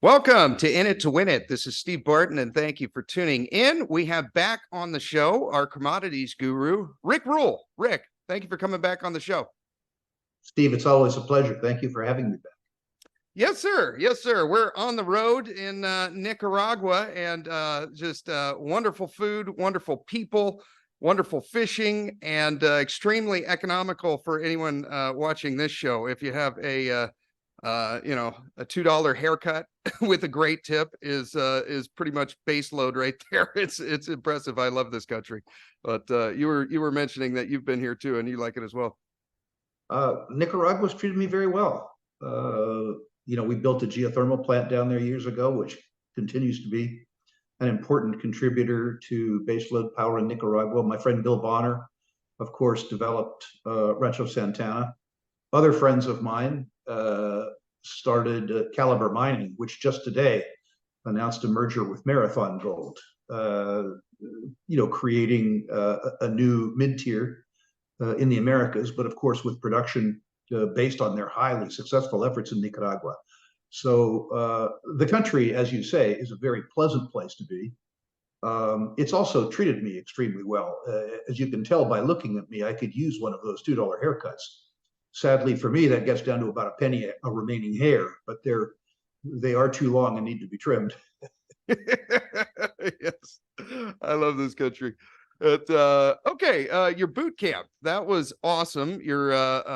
Welcome to In It to Win It. This is Steve Barton, and thank you for tuning in. We have back on the show our commodities guru, Rick Rule. Rick, thank you for coming back on the show. Steve, it's always a pleasure. Thank you for having me back. Yes, sir. Yes, sir. We're on the road in Nicaragua, and just wonderful food, wonderful people, wonderful fishing, and extremely economical for anyone watching this show. If you have a a $2 haircut with a great tip is pretty much base load right there. It's impressive. I love this country. But you were mentioning that you've been here too, and you like it as well. Nicaragua's treated me very well. We built a geothermal plant down there years ago, which continues to be an important contributor to baseload power in Nicaragua. My friend Bill Bonner, of course, developed Rancho Santana. Other friends of mine started Caliber Mining, which just today announced a merger with Marathon Gold, creating a new mid-tier in the Americas, but of course with production based on their highly successful efforts in Nicaragua. So the country, as you say, is a very pleasant place to be. It's also treated me extremely well. As you can tell by looking at me, I could use one of those $2 haircuts. Sadly for me, that gets down to about a penny a remaining hair, but they are too long and need to be trimmed. Yes, I love this country. Okay, your boot camp, that was awesome. Your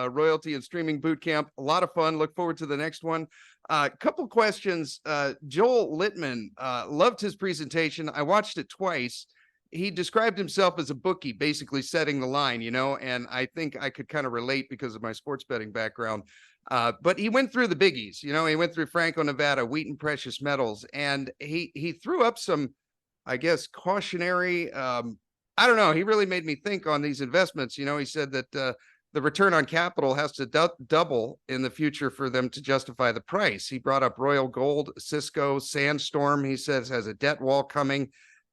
royalty and streaming boot camp, a lot of fun. Look forward to the next one. Couple questions. Joel Littman, loved his presentation. I watched it twice. He described himself as a bookie, basically setting the line, and I think I could kind of relate because of my sports betting background. But he went through the biggies, he went through Franco, Nevada, wheat and precious metals, and he threw up some, I guess, cautionary, I don't know. He really made me think on these investments. He said that the return on capital has to double in the future for them to justify the price. He brought up Royal Gold, Cisco, Sandstorm. He says has a debt wall coming.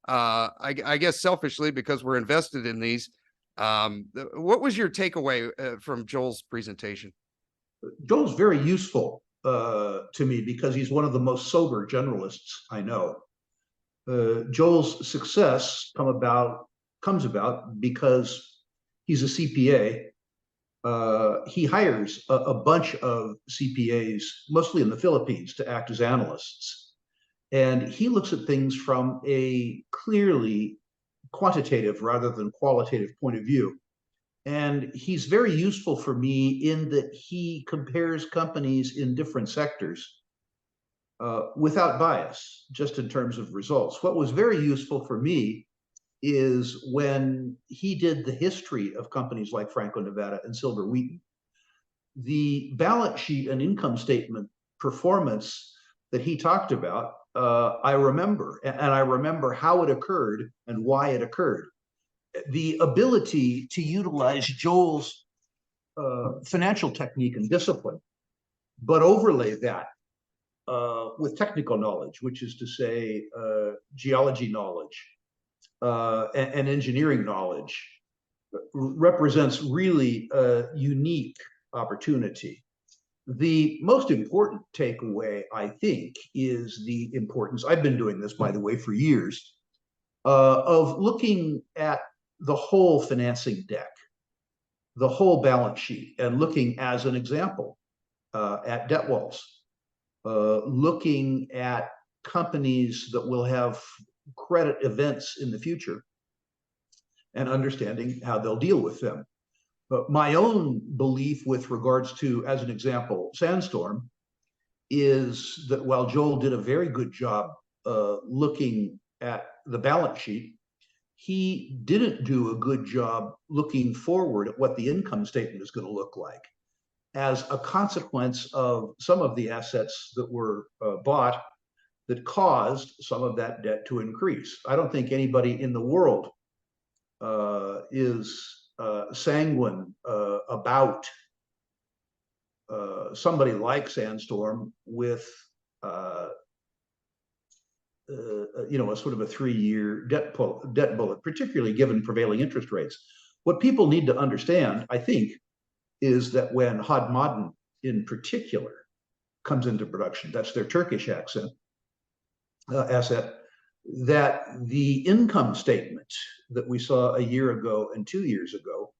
I guess selfishly because we're invested in these. What was your takeaway from Joel's presentation? Joel's very useful to me because he's one of the most sober generalists I know. Joel's success comes about because he's a CPA. He hires a bunch of CPAs, mostly in the Philippines, to act as analysts. And he looks at things from a clearly quantitative rather than qualitative point of view. And he's very useful for me in that he compares companies in different sectors without bias, just in terms of results. What was very useful for me is when he did the history of companies like Franco Nevada and Silver Wheaton. The balance sheet and income statement performance that he talked about, I remember, and I remember how it occurred and why it occurred. The ability to utilize Joel's financial technique and discipline, but overlay that with technical knowledge, which is to say geology knowledge and engineering knowledge, represents really a unique opportunity. The most important takeaway, I think, is the importance, I've been doing this, by the way, for years, of looking at the whole financing deck, the whole balance sheet, and looking, as an example, at debt walls, looking at companies that will have credit events in the future, and understanding how they'll deal with them. But my own belief with regards to, as an example, Sandstorm, is that while Joel did a very good job looking at the balance sheet, he didn't do a good job looking forward at what the income statement is going to look like as a consequence of some of the assets that were bought that caused some of that debt to increase. I don't think anybody in the world is sanguine about somebody like Sandstorm with a sort of a 3-year debt bullet, particularly given prevailing interest rates. What people need to understand, I think, is that when Hod Maden in particular comes into production, that's their Turkish accent, asset, that the income statement that we saw a year ago and 2 years ago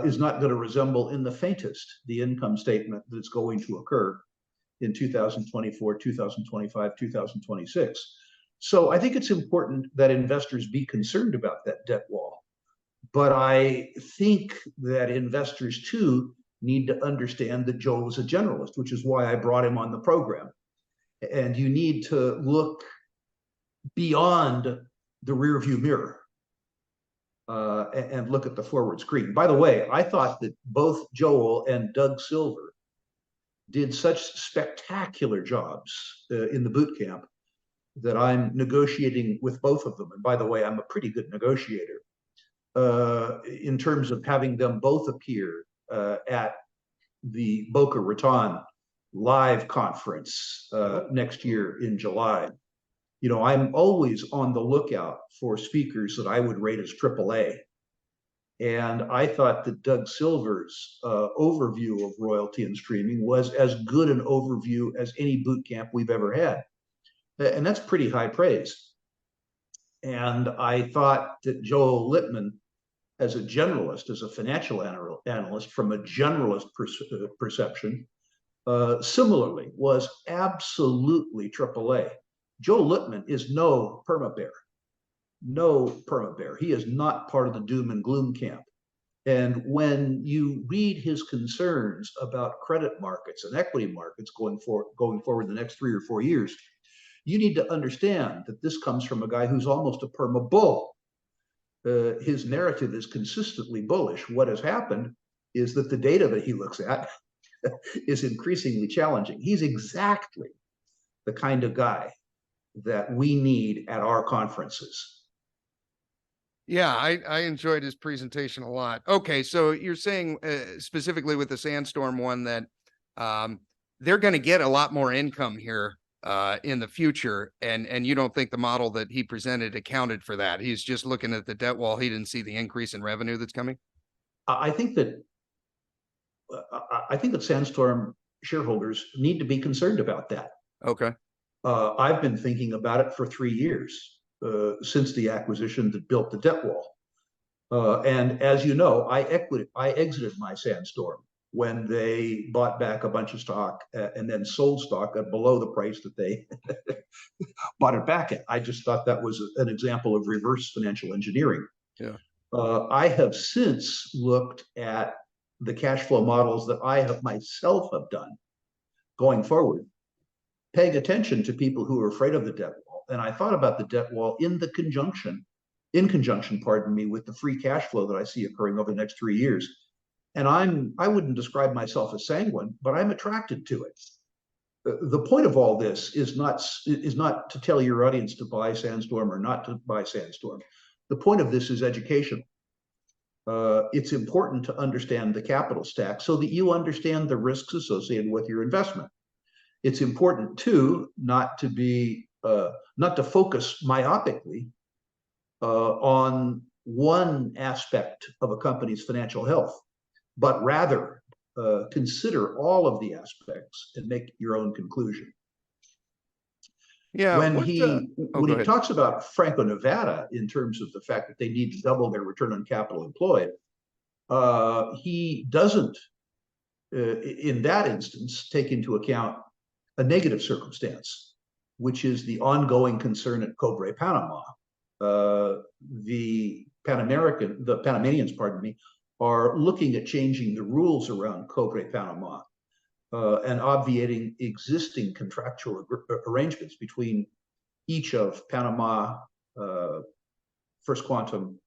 is not going to resemble in the faintest the income statement that's going to occur in 2024, 2025, 2026. So I think it's important that investors be concerned about that debt wall. But I think that investors too need to understand that Joel is a generalist, which is why I brought him on the program. And you need to look beyond the rearview mirror and look at the forward screen. By the way, I thought that both Joel and Doug Silver did such spectacular jobs in the boot camp that I'm negotiating with both of them. And by the way, I'm a pretty good negotiator in terms of having them both appear at the Boca Raton live conference next year in July. You know, I'm always on the lookout for speakers that I would rate as AAA. And I thought that Doug Silver's overview of royalty and streaming was as good an overview as any boot camp we've ever had. And that's pretty high praise. And I thought that Joel Littman, as a generalist, as a financial analyst from a generalist perception, similarly was absolutely AAA. Joel Littman is no perma bear. No perma bear. He is not part of the doom and gloom camp. And when you read his concerns about credit markets and equity markets going forward the next 3 or 4 years, you need to understand that this comes from a guy who's almost a perma bull. His narrative is consistently bullish. What has happened is that the data that he looks at is increasingly challenging. He's exactly the kind of guy that we need at our conferences. Yeah, I enjoyed his presentation a lot. Okay, so you're saying specifically with the Sandstorm one that they're going to get a lot more income here in the future, and you don't think the model that he presented accounted for that? He's just looking at the debt wall. He didn't see the increase in revenue that's coming. I think that Sandstorm shareholders need to be concerned about that. Okay. I've been thinking about it for 3 years since the acquisition that built the debt wall. And as you know, I exited my Sandstorm when they bought back a bunch of stock and then sold stock at below the price that they bought it back at. I just thought that was an example of reverse financial engineering. Yeah. I have since looked at the cash flow models that I have myself have done going forward, paying attention to people who are afraid of the debt wall. And I thought about the debt wall in conjunction, with the free cash flow that I see occurring over the next 3 years. And I wouldn't describe myself as sanguine, but I'm attracted to it. The point of all this is not to tell your audience to buy Sandstorm or not to buy Sandstorm. The point of this is educational. It's important to understand the capital stack so that you understand the risks associated with your investment. It's important too not to focus myopically on one aspect of a company's financial health, but rather consider all of the aspects and make your own conclusion. Yeah. When he talks about Franco Nevada in terms of the fact that they need to double their return on capital employed, he doesn't, in that instance, take into account a negative circumstance, which is the ongoing concern at Cobre Panama. The Panamanians, are looking at changing the rules around Cobre Panama and obviating existing contractual arrangements between each of Panama, First Quantum,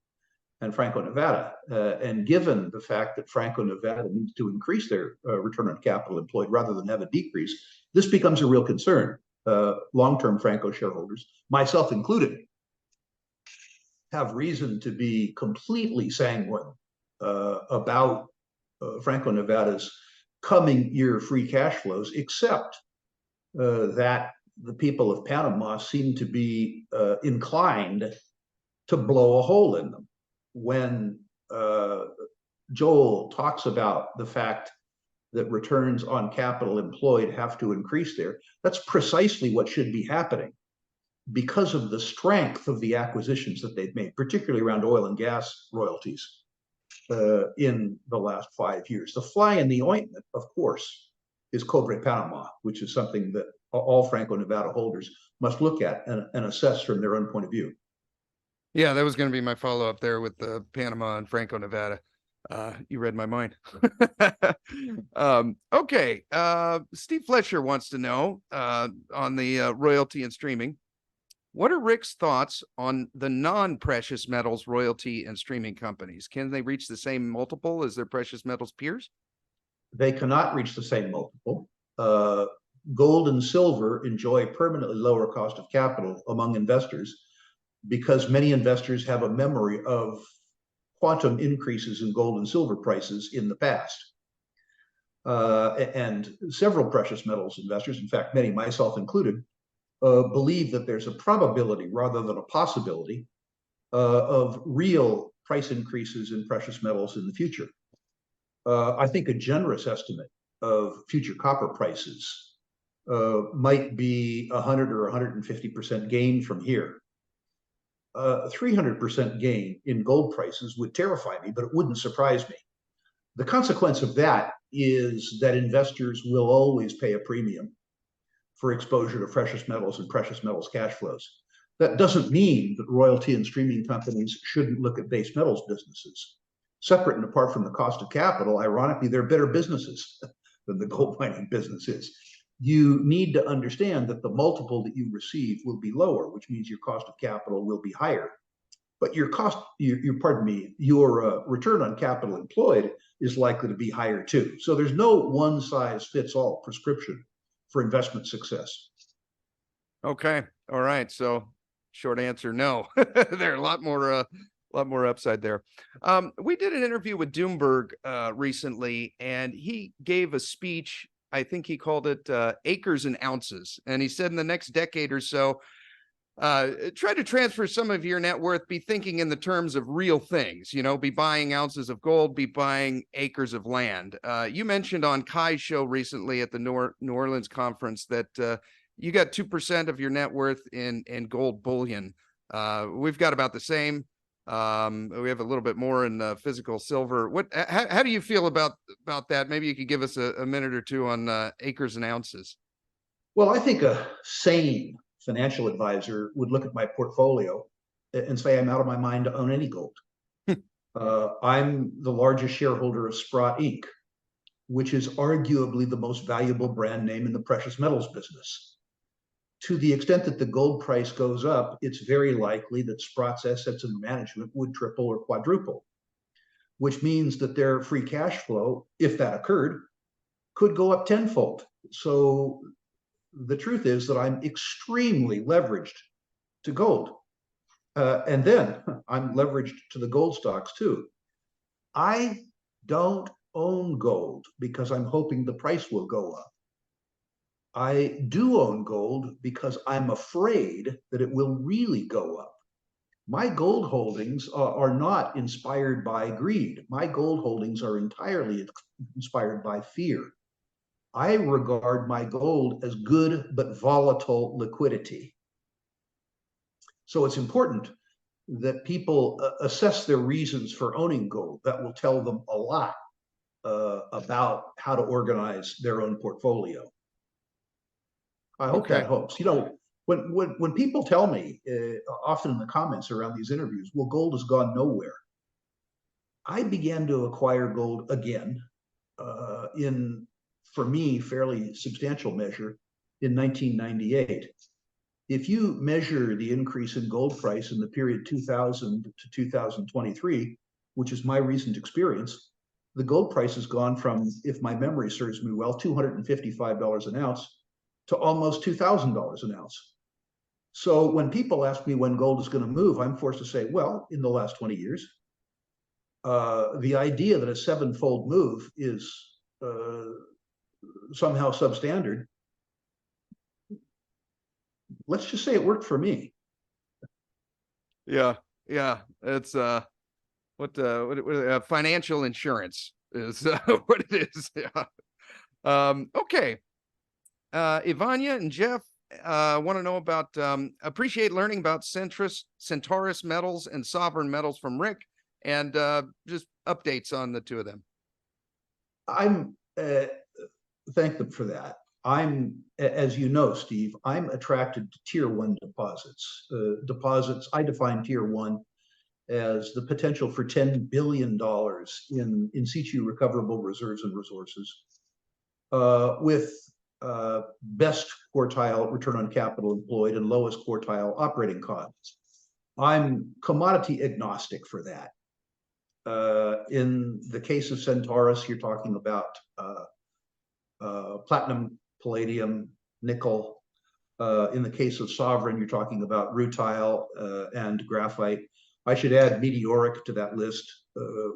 and Franco Nevada. And given the fact that Franco Nevada needs to increase their return on capital employed rather than have a decrease, this becomes a real concern. Long-term Franco shareholders, myself included, have reason to be completely sanguine about Franco Nevada's coming year free cash flows, except that the people of Panama seem to be inclined to blow a hole in them. When Joel talks about the fact that returns on capital employed have to increase there, that's precisely what should be happening. because of the strength of the acquisitions that they've made, particularly around oil and gas royalties in the last 5 years. The fly in the ointment, of course, is Cobre Panama, which is something that all Franco-Nevada holders must look at and assess from their own point of view. Yeah, that was going to be my follow-up there with the Panama and Franco-Nevada. You read my mind. Okay. Steve Fletcher wants to know on the royalty and streaming. What are Rick's thoughts on the non-precious metals royalty and streaming companies? Can they reach the same multiple as their precious metals peers? They cannot reach the same multiple. Gold and silver enjoy permanently lower cost of capital among investors because many investors have a memory of quantum increases in gold and silver prices in the past. And several precious metals investors, in fact, many, myself included, believe that there's a probability rather than a possibility of real price increases in precious metals in the future. I think a generous estimate of future copper prices might be 100 or 150% gain from here. 300% gain in gold prices would terrify me, but it wouldn't surprise me. The consequence of that is that investors will always pay a premium for exposure to precious metals and precious metals cash flows. That doesn't mean that royalty and streaming companies shouldn't look at base metals businesses. Separate and apart from the cost of capital, ironically, they're better businesses than the gold mining business is. You need to understand that the multiple that you receive will be lower, which means your cost of capital will be higher. But your return on capital employed is likely to be higher too. So there's no one size fits all prescription for investment success. Okay. All right. So short answer, no. There are a lot more upside there. We did an interview with Doomberg recently, and he gave a speech. I think he called it acres and ounces. And he said in the next decade or so, try to transfer some of your net worth, be thinking in the terms of real things, be buying ounces of gold, be buying acres of land. You mentioned on Kai's show recently at the New Orleans conference that you got 2% of your net worth in gold bullion. We've got about the same. We have a little bit more in physical silver. How do you feel about that? Maybe you could give us a minute or two on acres and ounces. Well, I think a sane financial advisor would look at my portfolio and say, I'm out of my mind to own any gold. I'm the largest shareholder of Sprott Inc., which is arguably the most valuable brand name in the precious metals business. To the extent that the gold price goes up, it's very likely that Sprott's assets under management would triple or quadruple, which means that their free cash flow, if that occurred, could go up tenfold. So the truth is that I'm extremely leveraged to gold. And then I'm leveraged to the gold stocks too. I don't own gold because I'm hoping the price will go up. I do own gold because I'm afraid that it will really go up. My gold holdings are not inspired by greed. My gold holdings are entirely inspired by fear. I regard my gold as good but volatile liquidity. So it's important that people assess their reasons for owning gold. That will tell them a lot about how to organize their own portfolio. I hope that helps. When people tell me, often in the comments around these interviews, well, gold has gone nowhere. I began to acquire gold again in, for me, fairly substantial measure in 1998. If you measure the increase in gold price in the period 2000 to 2023, which is my recent experience, the gold price has gone from, if my memory serves me well, $255 an ounce to almost $2,000 an ounce. So when people ask me when gold is going to move, I'm forced to say, well, in the last 20 years, the idea that a sevenfold move is somehow substandard, let's just say it worked for me. Yeah. It's what financial insurance is what it is. Yeah. Okay. Ivania and Jeff want to know about, appreciate learning about Centaurus metals and sovereign metals from Rick, and just updates on the two of them. I'm thank them for that. As you know, Steve, I'm attracted to tier one deposits. Deposits, I define tier one as the potential for $10 billion in situ recoverable reserves and resources, with best quartile return on capital employed and lowest quartile operating costs. I'm commodity agnostic for that. In the case of Centaurus, you're talking about platinum, palladium, nickel. In the case of Sovereign, you're talking about rutile and graphite. I should add Meteoric to that list,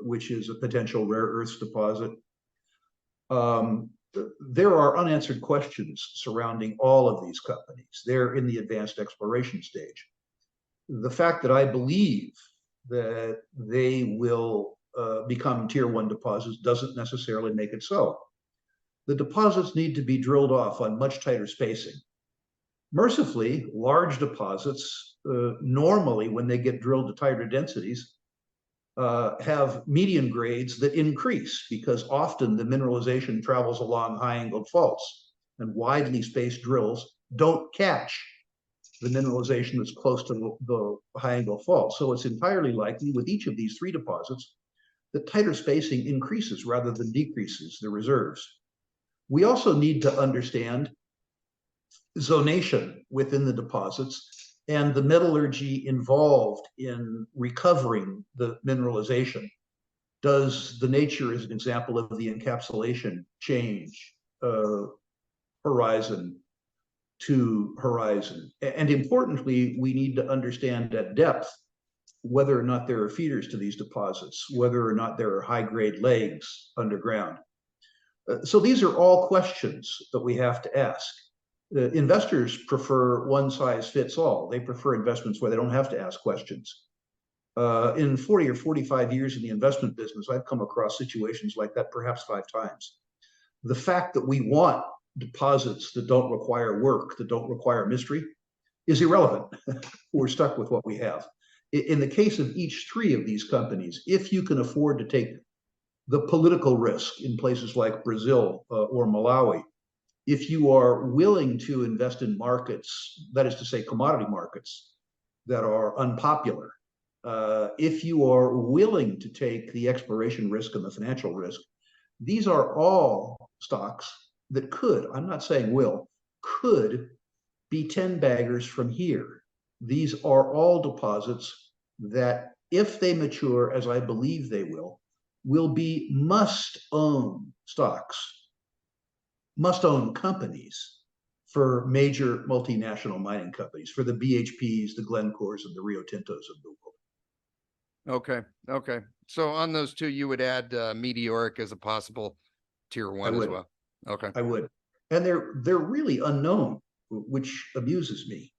which is a potential rare earths deposit. There are unanswered questions surrounding all of these companies. They're in the advanced exploration stage. The fact that I believe that they will become tier one deposits doesn't necessarily make it so. The deposits need to be drilled off on much tighter spacing. Mercifully, large deposits, normally when they get drilled to tighter densities, have median grades that increase because often the mineralization travels along high-angled faults, and widely spaced drills don't catch the mineralization that's close to the high-angle fault. So it's entirely likely with each of these three deposits that tighter spacing increases rather than decreases the reserves. We also need to understand zonation within the deposits and the metallurgy involved in recovering the mineralization. Does the nature, as an example, of the encapsulation change horizon to horizon? And importantly, we need to understand at depth whether or not there are feeders to these deposits, whether or not there are high-grade legs underground. So these are all questions that we have to ask. Investors prefer one size fits all. They prefer investments where they don't have to ask questions. In 40 or 45 years in the investment business, I've come across situations like that perhaps 5 times. The fact that we want deposits that don't require work, that don't require mystery, is irrelevant. We're stuck with what we have. In the case of each 3 of these companies, if you can afford to take the political risk in places like Brazil or Malawi, if you are willing to invest in markets, that is to say commodity markets, that are unpopular, if you are willing to take the exploration risk and the financial risk, these are all stocks that could, I'm not saying will, could be 10 baggers from here. These are all deposits that, if they mature, as I believe they will be must-own stocks, must-own companies for major multinational mining companies, for the BHPs, the Glencores, and the Rio Tintos of the world. Okay. Okay. So on those two, you would add Meteoric as a possible tier one as well. Okay. I would. And they're really unknown, which amuses me.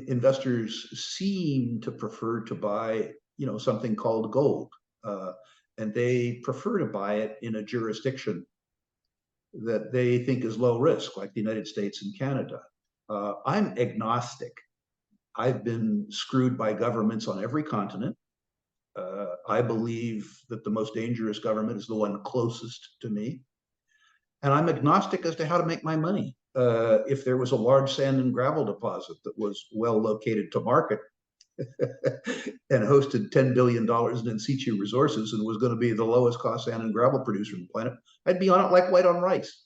Investors seem to prefer to buy, something called gold. And they prefer to buy it in a jurisdiction that they think is low risk, like the United States and Canada. I'm agnostic. I've been screwed by governments on every continent. I believe that the most dangerous government is the one closest to me. And I'm agnostic as to how to make my money. If there was a large sand and gravel deposit that was well located to market and hosted $10 billion in situ resources and was going to be the lowest cost sand and gravel producer on the planet, I'd be on it like white on rice.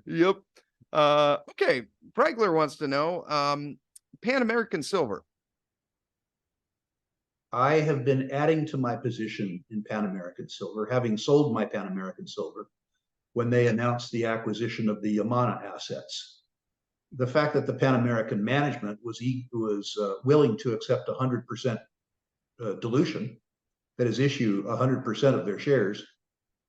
Yep. Okay. Pragler wants to know, Pan American Silver. I have been adding to my position in Pan American Silver, having sold my Pan American Silver when they announced the acquisition of the Yamana assets. The fact that the Pan American management was willing to accept 100% dilution, that is, issue 100% of their shares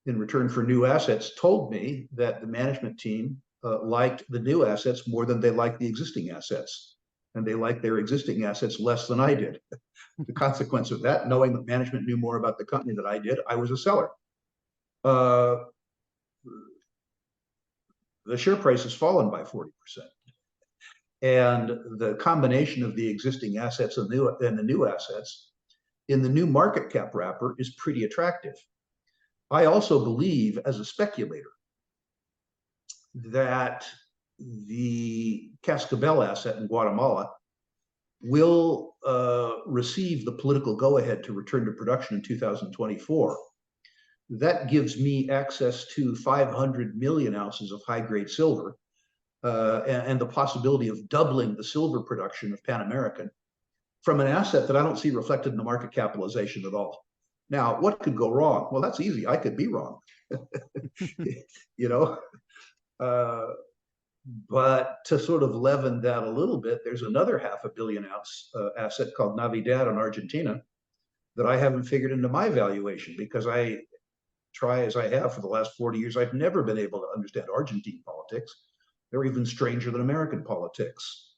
in return for new assets, told me that the management team liked the new assets more than they liked the existing assets. And they liked their existing assets less than I did. The consequence of that, knowing that management knew more about the company than I did, I was a seller. the share price has fallen by 40%. And the combination of the existing assets and the new assets in the new market cap wrapper is pretty attractive. I also believe, as a speculator, that the Cascabel asset in Guatemala will receive the political go-ahead to return to production in 2024. That gives me access to 500 million ounces of high-grade silver and the possibility of doubling the silver production of Pan American from an asset that I don't see reflected in the market capitalization at all. Now, what could go wrong? Well, that's easy. I could be wrong. You know, but to sort of leaven that a little bit, there's another 500 million ounce asset called Navidad in Argentina that I haven't figured into my valuation, because I try as I have for the last 40 years, I've never been able to understand Argentine politics. They're even stranger than American politics.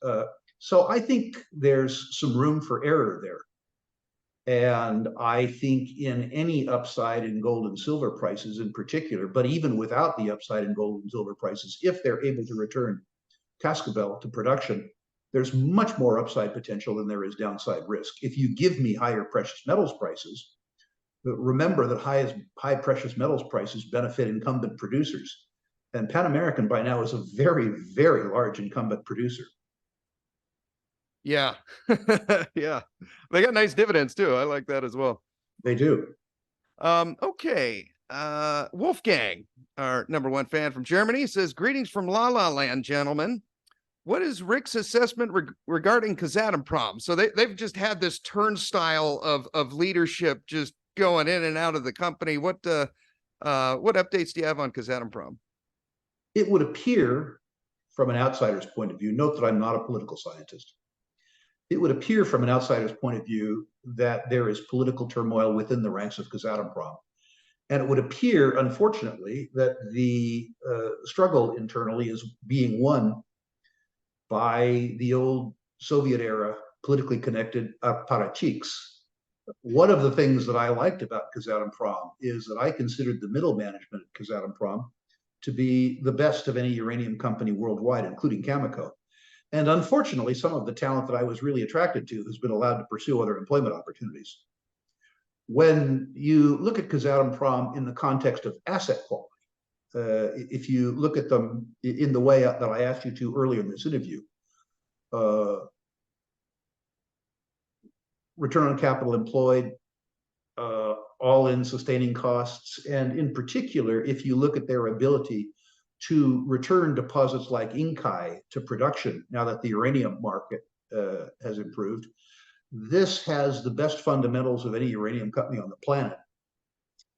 So I think there's some room for error there. And I think in any upside in gold and silver prices in particular, but even without the upside in gold and silver prices, if they're able to return Cascabel to production, there's much more upside potential than there is downside risk. If you give me higher precious metals prices, remember that high precious metals prices benefit incumbent producers. And Pan American by now is a very, very large incumbent producer. Yeah. Yeah. They got nice dividends too. I like that as well. They do. Okay. Wolfgang, our #1 fan from Germany, says, greetings from La La Land, gentlemen. What is Rick's assessment regarding Kazatomprom? So they've just had this turnstile of leadership just going in and out of the company. What updates do you have on Kazatomprom? It would appear from an outsider's point of view, note that I'm not a political scientist. It would appear from an outsider's point of view that there is political turmoil within the ranks of Kazatomprom. And it would appear, unfortunately, that the struggle internally is being won by the old Soviet era politically connected apparatchiks. One of the things that I liked about Kazatomprom is that I considered the middle management at Kazatomprom to be the best of any uranium company worldwide, including Cameco. And unfortunately, some of the talent that I was really attracted to has been allowed to pursue other employment opportunities. When you look at Kazatomprom in the context of asset quality, if you look at them in the way that I asked you to earlier in this interview, return on capital employed, all-in sustaining costs, and in particular, if you look at their ability to return deposits like Inkai to production now that the uranium market has improved, this has the best fundamentals of any uranium company on the planet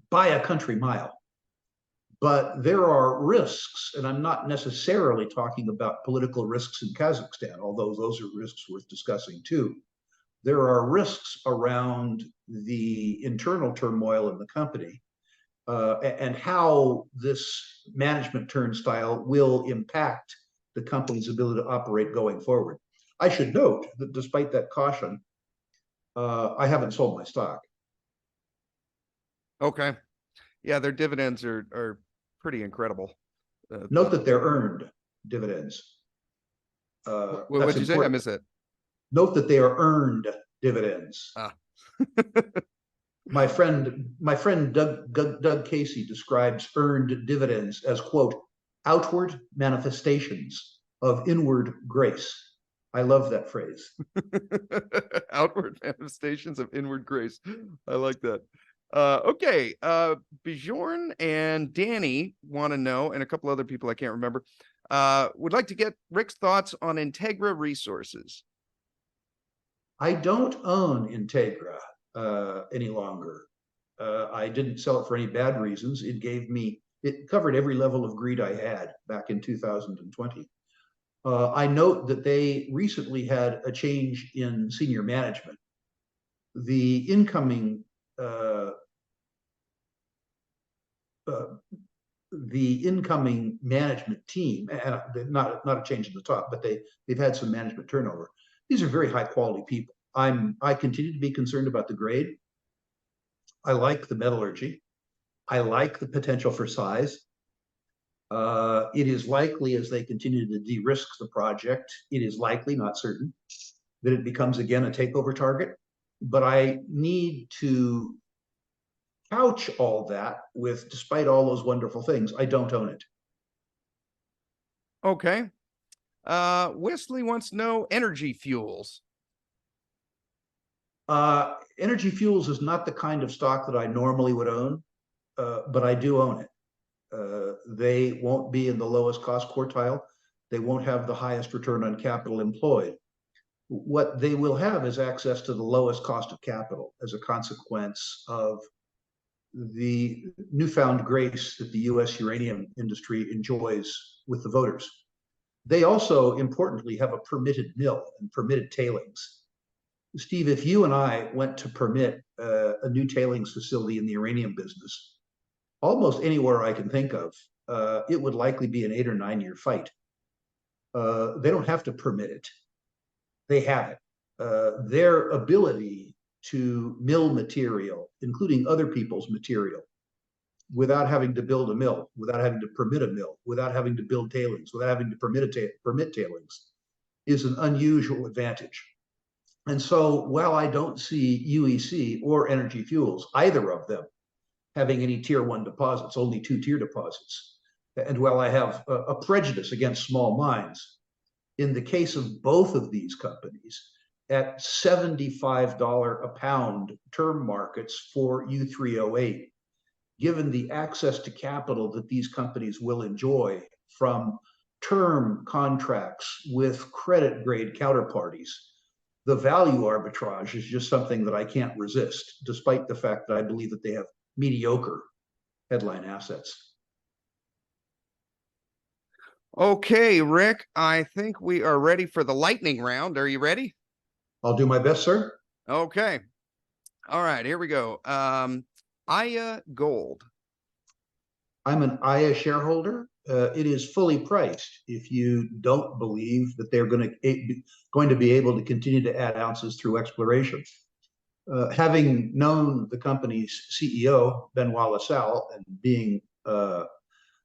by a country mile. But there are risks, and I'm not necessarily talking about political risks in Kazakhstan, although those are risks worth discussing too. There are risks around the internal turmoil in the company and how this management turnstile will impact the company's ability to operate going forward. I should note that despite that caution, I haven't sold my stock. Okay. Yeah, their dividends are pretty incredible. Note that they're earned dividends. What did you say? I missed it. Note that they are earned dividends. Ah. My friend Doug Casey describes earned dividends as, quote, outward manifestations of inward grace. I love that phrase. Outward manifestations of inward grace. I like that. Okay. Bjorn and Danny want to know, and a couple other people I can't remember, would like to get Rick's thoughts on Integra Resources. I don't own Integra any longer. I didn't sell it for any bad reasons. It covered every level of greed I had back in 2020. I note that they recently had a change in senior management. The incoming management team, and not a change in the top, but they've had some management turnover. These are very high quality people. I continue to be concerned about the grade. I like the metallurgy. I like the potential for size. It is likely, as they continue to de-risk the project, it is likely, not certain, that it becomes again a takeover target. But I need to couch all that with, despite all those wonderful things, I don't own it. Okay. Wesley wants to know energy fuels. Energy Fuels is not the kind of stock that I normally would own, but I do own it. They won't be in the lowest cost quartile. They won't have the highest return on capital employed. What they will have is access to the lowest cost of capital as a consequence of the newfound grace that the US uranium industry enjoys with the voters. They also, importantly, have a permitted mill and permitted tailings. Steve, if you and I went to permit a new tailings facility in the uranium business, almost anywhere I can think of, it would likely be an 8 or 9 year fight. They don't have to permit it. They have it. Their ability to mill material, including other people's material, without having to build a mill, without having to permit a mill, without having to build tailings, without having to permit tailings, is an unusual advantage. And so while I don't see UEC or Energy Fuels, either of them, having any tier 1 deposits, only 2-tier deposits, and while I have a prejudice against small mines, in the case of both of these companies, at $75 a pound term markets for U3O8, given the access to capital that these companies will enjoy from term contracts with credit grade counterparties, the value arbitrage is just something that I can't resist, despite the fact that I believe that they have mediocre headline assets. Okay, Rick, I think we are ready for the lightning round. Are you ready? I'll do my best, sir. Okay. All right, here we go. Aya Gold. I'm an Aya shareholder. It is fully priced if you don't believe that they're going to be able to continue to add ounces through exploration. Having known the company's CEO, Benoit LaSalle, and being a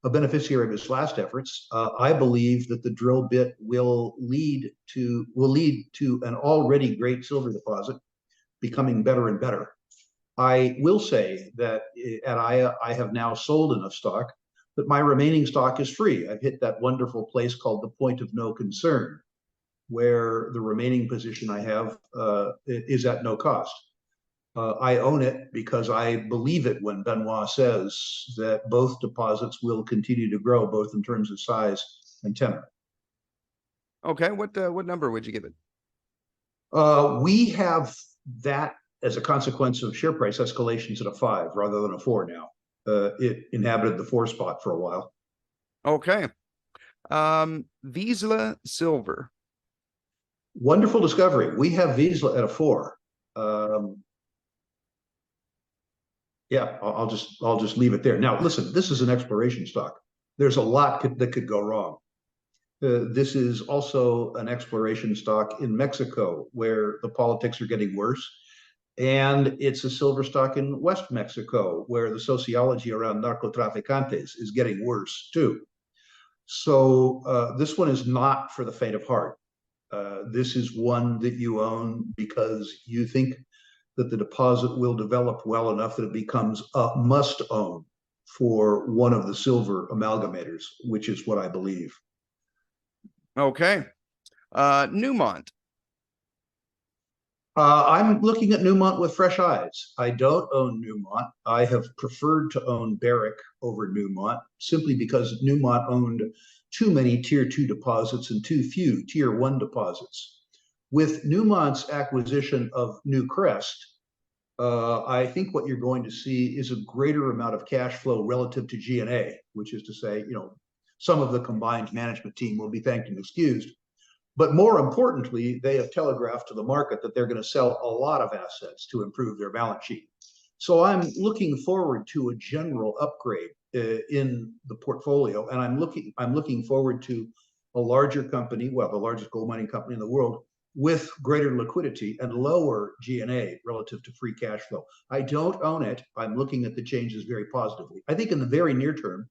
beneficiary of his last efforts, I believe that the drill bit will lead to an already great silver deposit becoming better and better. I will say that at Aya, I have now sold enough stock that my remaining stock is free. I've hit that wonderful place called the point of no concern, where the remaining position I have is at no cost. I own it because I believe it when Benoit says that both deposits will continue to grow, both in terms of size and tenor. Okay, what number would you give it? We have that as a consequence of share price escalations at a 5 rather than a 4 now. It inhabited the 4 spot for a while. Okay. VZLA Silver. Wonderful discovery. We have VZLA at a 4. Yeah, I'll just leave it there. Now, listen, this is an exploration stock. There's a lot that could go wrong. This is also an exploration stock in Mexico, where the politics are getting worse. And it's a silver stock in West Mexico, where the sociology around narcotraficantes is getting worse too. So this one is not for the faint of heart. This is one that you own because you think that the deposit will develop well enough that it becomes a must own for one of the silver amalgamators, which is what I believe. Okay. Newmont. I'm looking at Newmont with fresh eyes. I don't own Newmont. I have preferred to own Barrick over Newmont simply because Newmont owned too many tier 2 deposits and too few tier 1 deposits. With Newmont's acquisition of Newcrest, I think what you're going to see is a greater amount of cash flow relative to G&A, which is to say, some of the combined management team will be thanked and excused. But more importantly, they have telegraphed to the market that they're going to sell a lot of assets to improve their balance sheet. So I'm looking forward to a general upgrade in the portfolio, and I'm looking forward to a larger company, well, the largest gold mining company in the world, with greater liquidity and lower G&A relative to free cash flow. I don't own it. I'm looking at the changes very positively. I think in the very near term,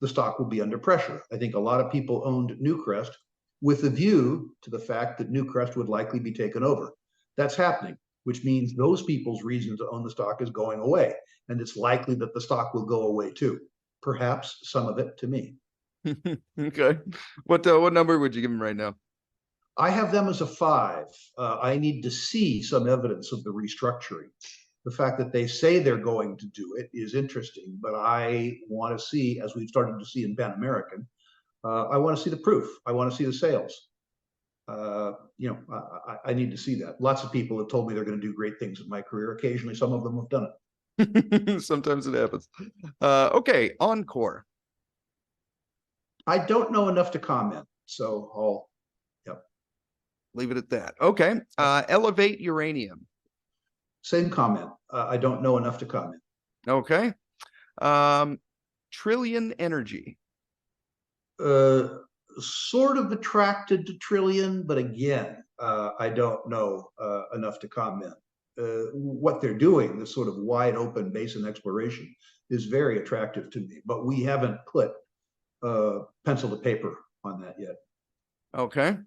the stock will be under pressure. I think a lot of people owned Newcrest with a view to the fact that Newcrest would likely be taken over. That's happening, which means those people's reason to own the stock is going away. And it's likely that the stock will go away too. Perhaps some of it to me. Okay. What number would you give them right now? I have them as a 5. I need to see some evidence of the restructuring. The fact that they say they're going to do it is interesting, but I want to see, as we've started to see in Pan American, I want to see the proof. I want to see the sales. You know, I need to see that. Lots of people have told me they're going to do great things in my career. Occasionally, some of them have done it. Sometimes it happens. Okay, Encore. I don't know enough to comment, so I'll leave it at that. Okay. Elevate Uranium. Same comment. I don't know enough to comment. Okay. Trillion Energy. Sort of attracted to Trillion, but again, I don't know enough to comment. What they're doing, this sort of wide open basin exploration, is very attractive to me, but we haven't put pencil to paper on that yet. Okay.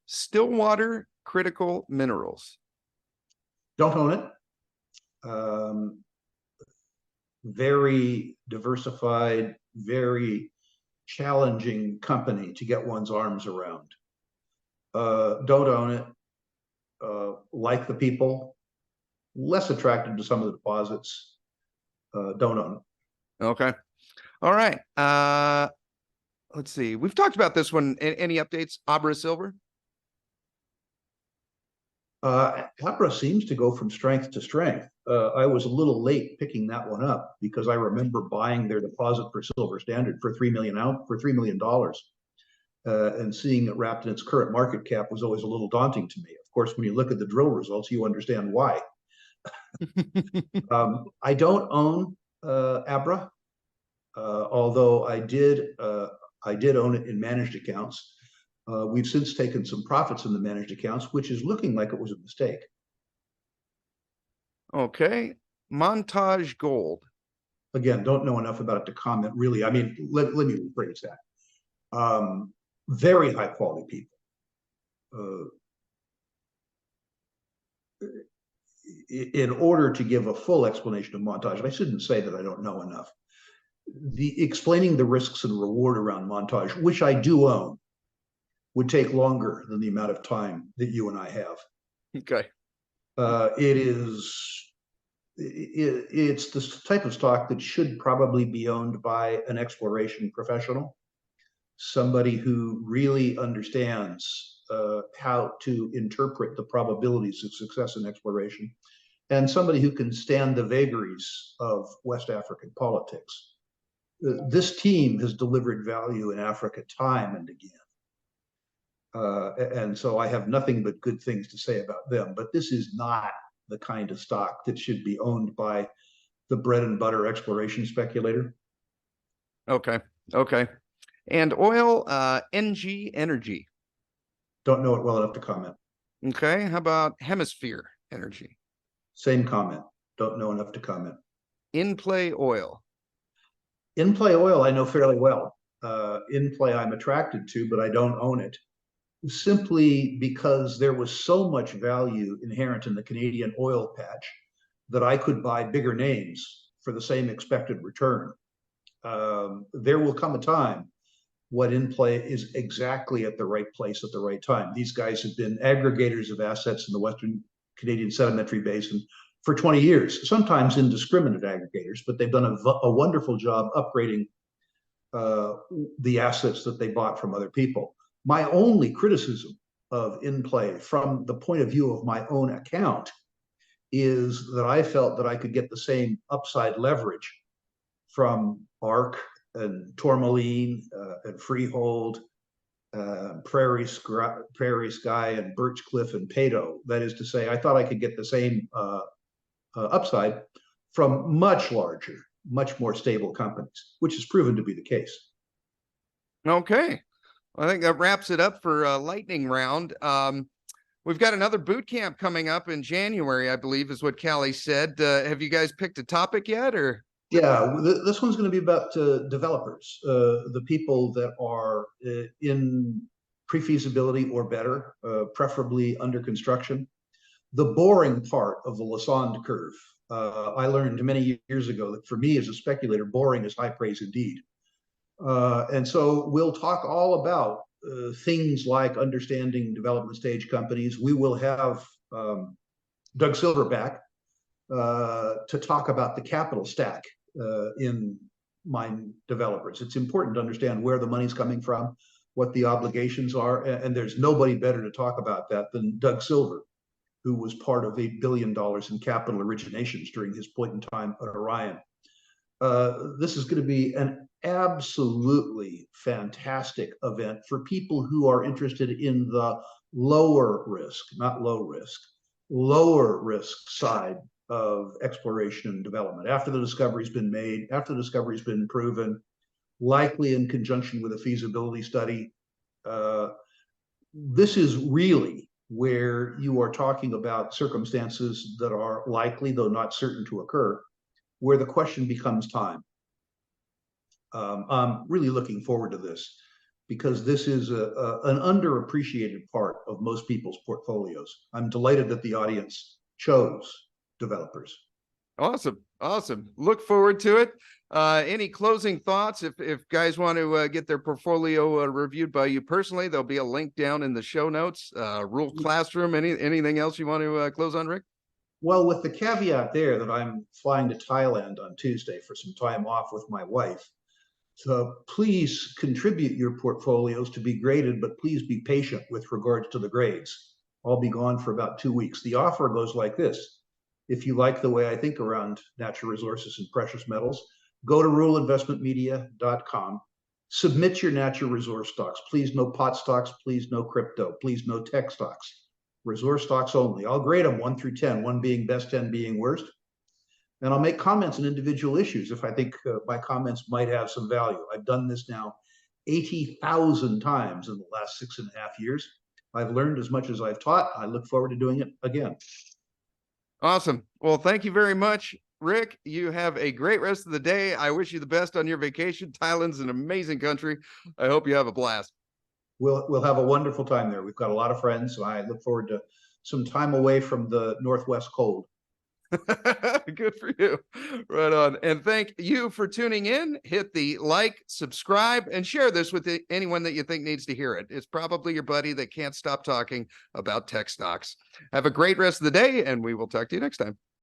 Stillwater Critical Minerals. Don't own it. Very diversified, very challenging company to get one's arms around. Don't own it. Like the people, less attracted to some of the deposits. Don't own it. Okay. All right. Let's see. We've talked about this one. Any updates? ABRA Silver? ABRA seems to go from strength to strength. I was a little late picking that one up because I remember buying their deposit for Silver Standard for $3 million, and seeing it wrapped in its current market cap was always a little daunting to me. Of course, when you look at the drill results, you understand why. I don't own ABRA, although I did own it in managed accounts. We've since taken some profits in the managed accounts, which is looking like it was a mistake. Okay. Montage Gold. Again, don't know enough about it to comment, really. I mean, let me rephrase that. Very high quality people. In order to give a full explanation of Montage, I shouldn't say that I don't know enough. Explaining the risks and reward around Montage, which I do own, would take longer than the amount of time that you and I have. Okay. It's the type of stock that should probably be owned by an exploration professional, somebody who really understands how to interpret the probabilities of success in exploration, and somebody who can stand the vagaries of West African politics. This team has delivered value in Africa time and again. And so I have nothing but good things to say about them, but this is not the kind of stock that should be owned by the bread and butter exploration speculator. Okay. Okay. And oil, NG Energy. Don't know it well enough to comment. Okay. How about Hemisphere Energy? Same comment. Don't know enough to comment. In Play Oil. In Play Oil, I know fairly well. In Play, I'm attracted to, but I don't own it, simply because there was so much value inherent in the Canadian oil patch that I could buy bigger names for the same expected return. There will come a time when In Play is exactly at the right place at the right time. These guys have been aggregators of assets in the Western Canadian Sedimentary Basin for 20 years, sometimes indiscriminate aggregators, but they've done a wonderful job upgrading the assets that they bought from other people. My only criticism of In Play from the point of view of my own account is that I felt that I could get the same upside leverage from ARC and Tourmaline and Freehold, Prairie Sky and Birchcliff and Peyto. That is to say, I thought I could get the same upside from much larger, much more stable companies, which has proven to be the case. Okay. I think that wraps it up for lightning round. We've got another boot camp coming up in January, I believe is what Callie said. Have you guys picked a topic yet, or? Yeah, this one's going to be about developers, the people that are in pre-feasibility or better, preferably under construction. The boring part of the Lassonde curve. I learned many years ago that for me as a speculator, boring is high praise indeed. And so we'll talk all about things like understanding development stage companies. We will have Doug Silverback to talk about the capital stack in mine developers. It's important to understand where the money's coming from, what the obligations are, and there's nobody better to talk about that than Doug Silver, who was part of $8 billion in capital originations during his point in time at Orion. This is going to be an absolutely fantastic event for people who are interested in the lower risk, not low risk, lower risk side of exploration and development. After the discovery's been made, after the discovery's been proven, likely in conjunction with a feasibility study, this is really where you are talking about circumstances that are likely, though not certain to occur, where the question becomes time. I'm really looking forward to this because this is an underappreciated part of most people's portfolios. I'm delighted that the audience chose developers. Awesome. Awesome. Look forward to it. Any closing thoughts? If guys want to get their portfolio reviewed by you personally, there'll be a link down in the show notes. Rule Classroom. Anything else you want to close on, Rick? Well, with the caveat there that I'm flying to Thailand on Tuesday for some time off with my wife. So please contribute your portfolios to be graded, but please be patient with regards to the grades. I'll be gone for about 2 weeks. The offer goes like this. If you like the way I think around natural resources and precious metals, go to ruralinvestmentmedia.com, submit your natural resource stocks. Please no pot stocks, please no crypto, please no tech stocks. Resource stocks only. I'll grade them 1 through 10, 1 being best, 10 being worst. And I'll make comments on individual issues if I think my comments might have some value. I've done this now 80,000 times in the last 6.5 years. I've learned as much as I've taught. I look forward to doing it again. Awesome. Well, thank you very much, Rick. You have a great rest of the day. I wish you the best on your vacation. Thailand's an amazing country. I hope you have a blast. We'll have a wonderful time there. We've got a lot of friends, so I look forward to some time away from the Northwest cold. Good for you. Right on. And thank you for tuning in. Hit the like, subscribe, and share this with anyone that you think needs to hear it. It's probably your buddy that can't stop talking about tech stocks. Have a great rest of the day, and we will talk to you next time.